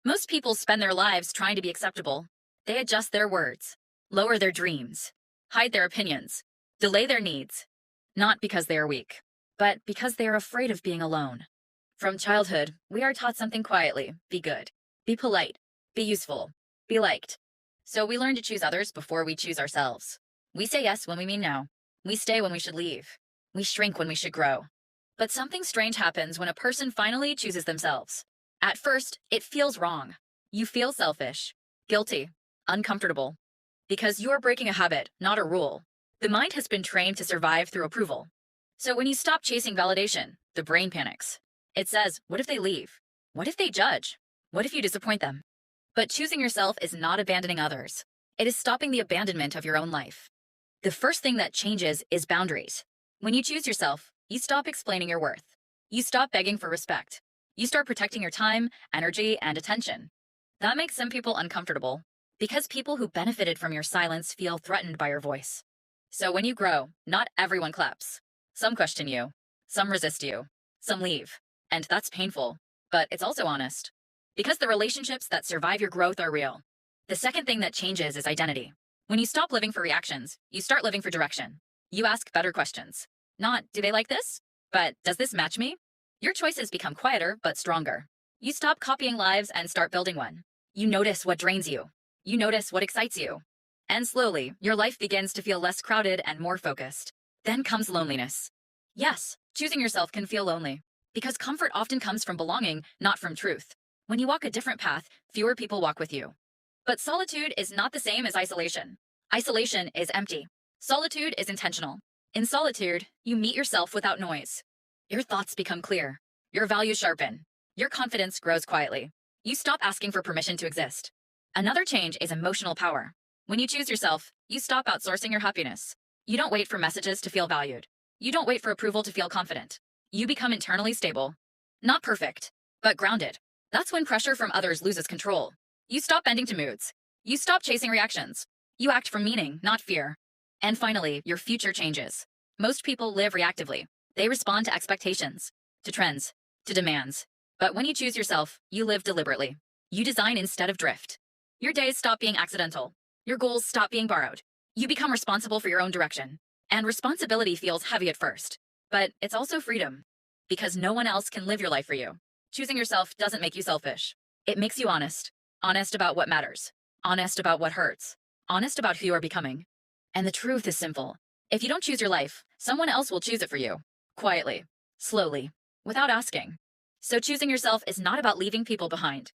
Most people spend their lives trying to be acceptable. They adjust their words, lower their dreams, hide their opinions, delay their needs, not because they are weak, but because they are afraid of being alone. From childhood, we are taught something quietly: be good, be polite, be useful, be liked. So we learn to choose others before we choose ourselves. We say yes when we mean no. We stay when we should leave. We shrink when we should grow. But something strange happens when a person finally chooses themselves. At first, it feels wrong. You feel selfish, guilty, uncomfortable. Because you are breaking a habit, not a rule. The mind has been trained to survive through approval. So when you stop chasing validation, the brain panics. It says, what if they leave? What if they judge? What if you disappoint them? But choosing yourself is not abandoning others. It is stopping the abandonment of your own life. The first thing that changes is boundaries. When you choose yourself, you stop explaining your worth. You stop begging for respect. You start protecting your time, energy, and attention. That makes some people uncomfortable, because people who benefited from your silence feel threatened by your voice. So when you grow, not everyone claps. Some question you. Some resist you. Some leave. And that's painful, but it's also honest. Because the relationships that survive your growth are real. The second thing that changes is identity. When you stop living for reactions, you start living for direction. You ask better questions. Not, do they like this? But, does this match me? Your choices become quieter but stronger. You stop copying lives and start building one. You notice what drains you. You notice what excites you. And slowly, your life begins to feel less crowded and more focused. Then comes loneliness. Yes, choosing yourself can feel lonely, because comfort often comes from belonging, not from truth. When you walk a different path, fewer people walk with you. But solitude is not the same as isolation. Isolation is empty. Solitude is intentional. In solitude, you meet yourself without noise. Your thoughts become clear. Your values sharpen. Your confidence grows quietly. You stop asking for permission to exist. Another change is emotional power. When you choose yourself, you stop outsourcing your happiness. You don't wait for messages to feel valued. You don't wait for approval to feel confident. You become internally stable. Not perfect, but grounded. That's when pressure from others loses control. You stop bending to moods. You stop chasing reactions. You act from meaning, not fear. And finally, your future changes. Most people live reactively. They respond to expectations, to trends, to demands. But when you choose yourself, you live deliberately. You design instead of drift. Your days stop being accidental. Your goals stop being borrowed. You become responsible for your own direction. And responsibility feels heavy at first. But it's also freedom. Because no one else can live your life for you. Choosing yourself doesn't make you selfish. It makes you honest. Honest about what matters. Honest about what hurts. Honest about who you are becoming. And the truth is simple. If you don't choose your life, someone else will choose it for you. Quietly. Slowly. Without asking. So choosing yourself is not about leaving people behind.